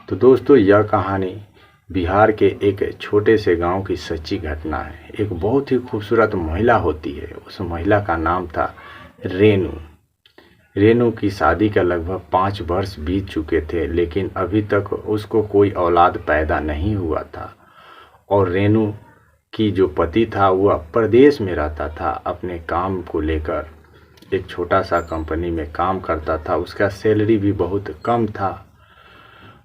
तो दोस्तों यह कहानी बिहार के एक छोटे से गांव की सच्ची घटना है। एक बहुत ही खूबसूरत महिला होती है। उस महिला का नाम था रेनू। रेनू की शादी का लगभग 5 वर्ष बीत चुके थे, लेकिन अभी तक उसको कोई औलाद पैदा नहीं हुआ था। और रेनू की जो पति था वह प्रदेश में रहता था, अपने काम को लेकर एक छोटा सा कंपनी में काम करता था। उसका सैलरी भी बहुत कम था।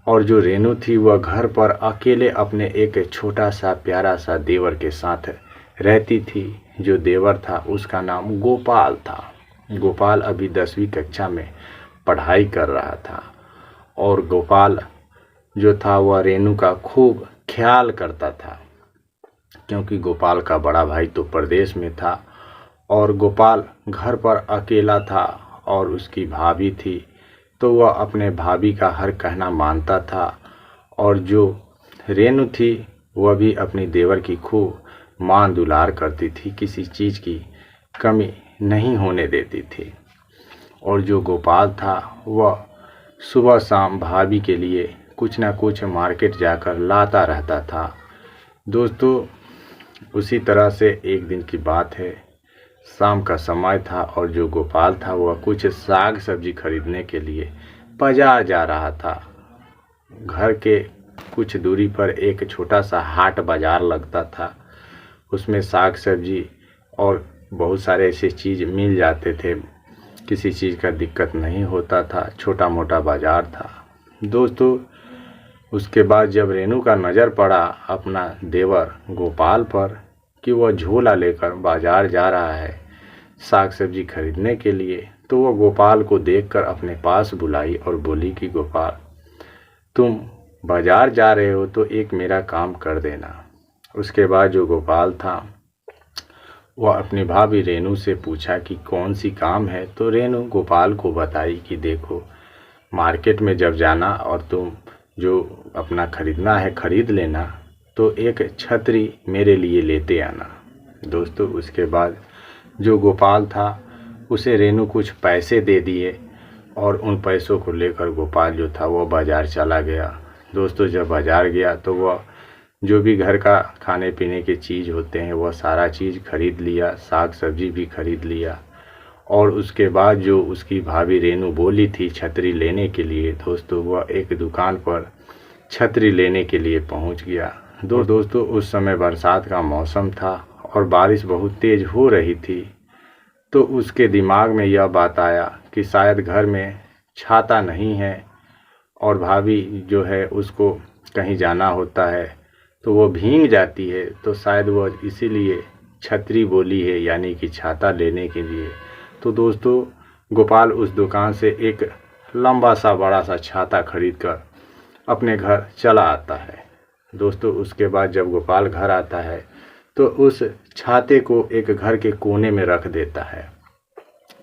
और जो रेनू थी वह घर पर अकेले अपने एक छोटा सा प्यारा सा देवर के साथ रहती थी। जो देवर था उसका नाम गोपाल था। गोपाल अभी 10वीं कक्षा में पढ़ाई कर रहा था। और गोपाल जो था वह रेनू का खूब ख्याल करता था, क्योंकि गोपाल का बड़ा भाई तो प्रदेश में था और गोपाल घर पर अकेला था। और उसकी भाभी थी, तो वह अपने भाभी का हर कहना मानता था। और जो रेनू थी वह भी अपनी देवर की खूब मान दुलार करती थी, किसी चीज़ की कमी नहीं होने देती थी। और जो गोपाल था वह सुबह शाम भाभी के लिए कुछ ना कुछ मार्केट जाकर लाता रहता था। दोस्तों उसी तरह से एक दिन की बात है, शाम का समय था और जो गोपाल था वह कुछ साग सब्जी खरीदने के लिए बाजार जा रहा था। घर के कुछ दूरी पर एक छोटा सा हाट बाजार लगता था। उसमें साग सब्जी और बहुत सारे ऐसे चीज़ मिल जाते थे, किसी चीज़ का दिक्कत नहीं होता था, छोटा मोटा बाजार था। दोस्तों उसके बाद जब रेनू का नज़र पड़ा अपना देवर गोपाल पर कि वह झोला लेकर बाजार जा रहा है साग सब्जी खरीदने के लिए, तो वह गोपाल को देखकर अपने पास बुलाई और बोली कि गोपाल, तुम बाजार जा रहे हो तो एक मेरा काम कर देना। उसके बाद जो गोपाल था वह अपनी भाभी रेनू से पूछा कि कौन सी काम है। तो रेनू गोपाल को बताई कि देखो, मार्केट में जब जाना और तुम जो अपना खरीदना है खरीद लेना, तो एक छतरी मेरे लिए लेते आना। दोस्तों उसके बाद जो गोपाल था उसे रेनू कुछ पैसे दे दिए और उन पैसों को लेकर गोपाल जो था वो बाज़ार चला गया। दोस्तों जब बाज़ार गया तो वह जो भी घर का खाने पीने के चीज़ होते हैं वह सारा चीज़ खरीद लिया, साग सब्जी भी खरीद लिया। और उसके बाद जो उसकी भाभी रेनू बोली थी छतरी लेने के लिए, दोस्तों वह एक दुकान पर छतरी लेने के लिए पहुंच गया। दोस्तों उस समय बरसात का मौसम था और बारिश बहुत तेज़ हो रही थी। तो उसके दिमाग में यह बात आया कि शायद घर में छाता नहीं है और भाभी जो है उसको कहीं जाना होता है तो वो भीग जाती है, तो शायद वह इसीलिए छतरी बोली है, यानी कि छाता लेने के लिए। तो दोस्तों गोपाल उस दुकान से एक लंबा सा बड़ा सा छाता खरीद कर अपने घर चला आता है। दोस्तों उसके बाद जब गोपाल घर आता है तो उस छाते को एक घर के कोने में रख देता है।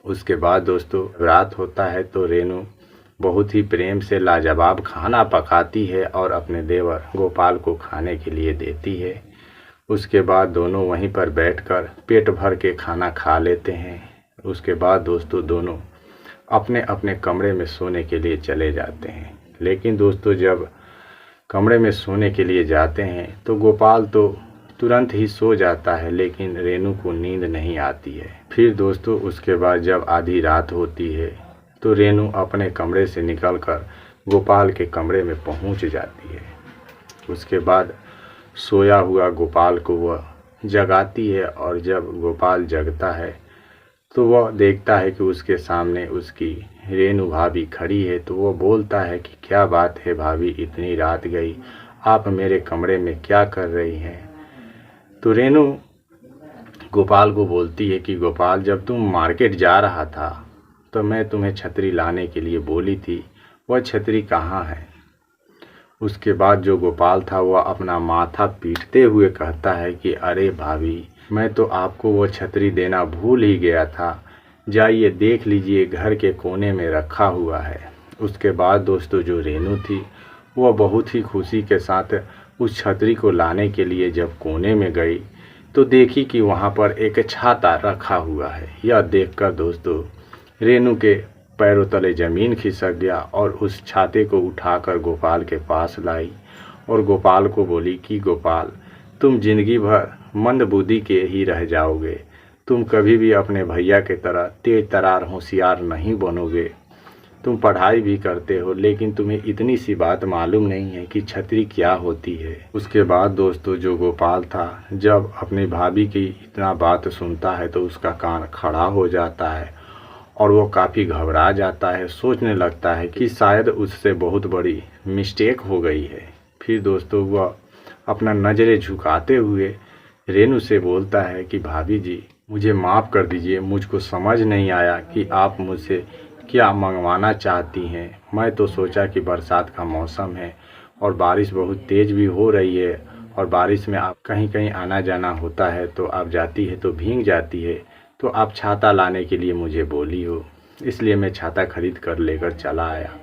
उसके बाद दोस्तों रात होता है तो रेनू बहुत ही प्रेम से लाजवाब खाना पकाती है और अपने देवर गोपाल को खाने के लिए देती है। उसके बाद दोनों वहीं पर बैठकर पेट भर के खाना खा लेते हैं। उसके बाद दोस्तों दोनों अपने अपने कमरे में सोने के लिए चले जाते हैं। लेकिन दोस्तों जब कमरे में सोने के लिए जाते हैं तो गोपाल तो तुरंत ही सो जाता है, लेकिन रेनू को नींद नहीं आती है। फिर दोस्तों उसके बाद जब आधी रात होती है तो रेनू अपने कमरे से निकलकर गोपाल के कमरे में पहुंच जाती है। उसके बाद सोया हुआ गोपाल को वह जगाती है और जब गोपाल जगता है तो वह देखता है कि उसके सामने उसकी रेनू भाभी खड़ी है। तो वह बोलता है कि क्या बात है भाभी, इतनी रात गई, आप मेरे कमरे में क्या कर रही हैं। तो रेनू गोपाल को बोलती है कि गोपाल, जब तुम मार्केट जा रहा था तो मैं तुम्हें छतरी लाने के लिए बोली थी, वह छतरी कहाँ है। उसके बाद जो गोपाल था वह अपना माथा पीटते हुए कहता है कि अरे भाभी, मैं तो आपको वो छतरी देना भूल ही गया था, जाइए देख लीजिए घर के कोने में रखा हुआ है। उसके बाद दोस्तों जो रेनू थी वह बहुत ही खुशी के साथ उस छतरी को लाने के लिए जब कोने में गई तो देखी कि वहाँ पर एक छाता रखा हुआ है। यह देखकर दोस्तों रेनू के पैरों तले ज़मीन खिसक गया और उस छाते को उठाकर गोपाल के पास लाई और गोपाल को बोली कि गोपाल, तुम जिंदगी भर मंदबुद्धि के ही रह जाओगे। तुम कभी भी अपने भैया के तरह तेज तरार होशियार नहीं बनोगे। तुम पढ़ाई भी करते हो, लेकिन तुम्हें इतनी सी बात मालूम नहीं है कि छतरी क्या होती है। उसके बाद दोस्तों जो गोपाल था, जब अपनी भाभी की इतना बात सुनता है तो उसका कान खड़ा हो जाता है और वो काफ़ी घबरा जाता है। सोचने लगता है कि शायद उससे बहुत बड़ी मिस्टेक हो गई है। फिर दोस्तों वह अपना नज़रें झुकाते हुए रेनू से बोलता है कि भाभी जी, मुझे माफ़ कर दीजिए, मुझको समझ नहीं आया कि आप मुझसे क्या मंगवाना चाहती हैं। मैं तो सोचा कि बरसात का मौसम है और बारिश बहुत तेज़ भी हो रही है और बारिश में आप कहीं कहीं आना जाना होता है तो आप जाती है तो भीग जाती है, तो आप छाता लाने के लिए मुझे बोली हो, इसलिए मैं छाता खरीद कर लेकर चला आया।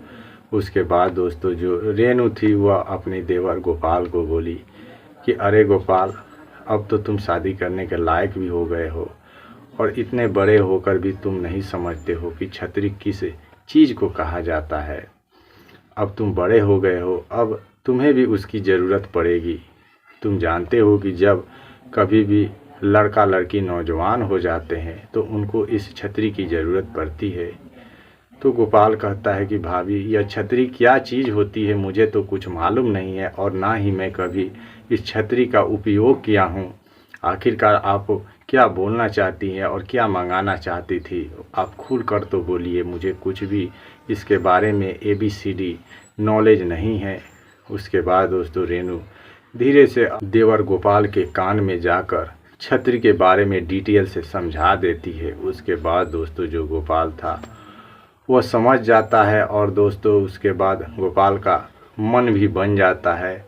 उसके बाद दोस्तों जो रेनू थी वह अपने देवर गोपाल को बोली कि अरे गोपाल, अब तो तुम शादी करने के लायक भी हो गए हो और इतने बड़े होकर भी तुम नहीं समझते हो कि छतरी किस चीज़ को कहा जाता है। अब तुम बड़े हो गए हो, अब तुम्हें भी उसकी ज़रूरत पड़ेगी। तुम जानते हो कि जब कभी भी लड़का लड़की नौजवान हो जाते हैं तो उनको इस छतरी की ज़रूरत पड़ती है। तो गोपाल कहता है कि भाभी, यह छतरी क्या चीज़ होती है मुझे तो कुछ मालूम नहीं है और ना ही मैं कभी इस छतरी का उपयोग किया हूँ। आखिरकार आप क्या बोलना चाहती हैं और क्या मंगाना चाहती थी? आप खुल कर तो बोलिए, मुझे कुछ भी इसके बारे में ABCD नॉलेज नहीं है। उसके बाद दोस्तों रेनू धीरे से देवर गोपाल के कान में जाकर छतरी के बारे में डिटेल से समझा देती है। उसके बाद दोस्तों जो गोपाल था वह समझ जाता है और दोस्तों उसके बाद गोपाल का मन भी बन जाता है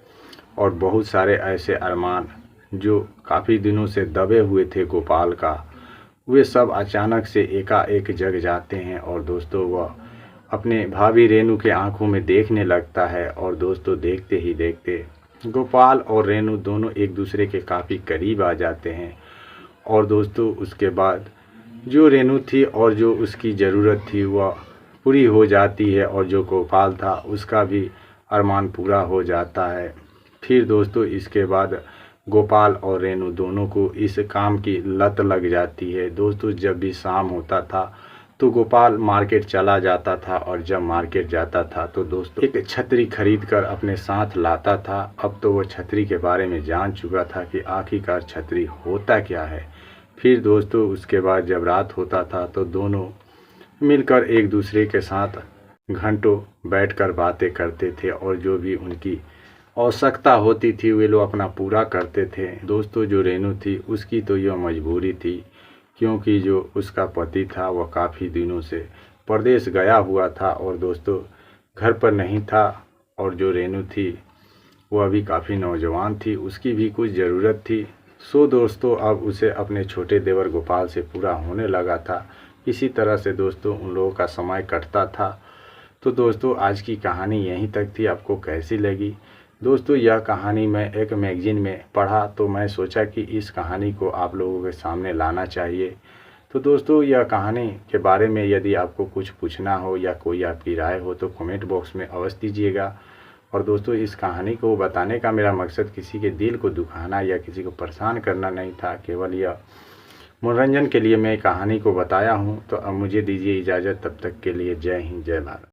और बहुत सारे ऐसे अरमान जो काफ़ी दिनों से दबे हुए थे गोपाल का, वे सब अचानक से एकाएक जग जाते हैं और दोस्तों वह अपने भाभी रेनू के आंखों में देखने लगता है और दोस्तों देखते ही देखते गोपाल और रेनू दोनों एक दूसरे के काफ़ी करीब आ जाते हैं। और दोस्तों उसके बाद जो रेनू थी और जो उसकी ज़रूरत थी वह पूरी हो जाती है और जो गोपाल था उसका भी अरमान पूरा हो जाता है। फिर दोस्तों इसके बाद गोपाल और रेनू दोनों को इस काम की लत लग जाती है। दोस्तों जब भी शाम होता था तो गोपाल मार्केट चला जाता था और जब मार्केट जाता था तो दोस्तों एक छतरी खरीद कर अपने साथ लाता था। अब तो वो छतरी के बारे में जान चुका था कि आखिरकार छतरी होता क्या है। फिर दोस्तों उसके बाद जब रात होता था तो दोनों मिलकर एक दूसरे के साथ घंटों बैठकर बातें करते थे और जो भी उनकी आवश्यकता होती थी वे लोग अपना पूरा करते थे। दोस्तों जो रेनू थी उसकी तो यह मजबूरी थी, क्योंकि जो उसका पति था वह काफ़ी दिनों से परदेश गया हुआ था और दोस्तों घर पर नहीं था और जो रेनू थी वह भी काफ़ी नौजवान थी, उसकी भी कुछ ज़रूरत थी। सो दोस्तों अब उसे अपने छोटे देवर गोपाल से पूरा होने लगा था। इसी तरह से दोस्तों उन लोगों का समय कटता था। तो दोस्तों आज की कहानी यहीं तक थी। आपको कैसी लगी? दोस्तों यह कहानी मैं एक मैगज़ीन में पढ़ा तो मैं सोचा कि इस कहानी को आप लोगों के सामने लाना चाहिए। तो दोस्तों यह कहानी के बारे में यदि आपको कुछ पूछना हो या कोई आपकी राय हो तो कमेंट बॉक्स में अवश्य दीजिएगा। और दोस्तों इस कहानी को बताने का मेरा मकसद किसी के दिल को दुखाना या किसी को परेशान करना नहीं था, केवल यह मनोरंजन के लिए मैं कहानी को बताया हूँ। तो अब मुझे दीजिए इजाज़त, तब तक के लिए जय हिंद जय भारत।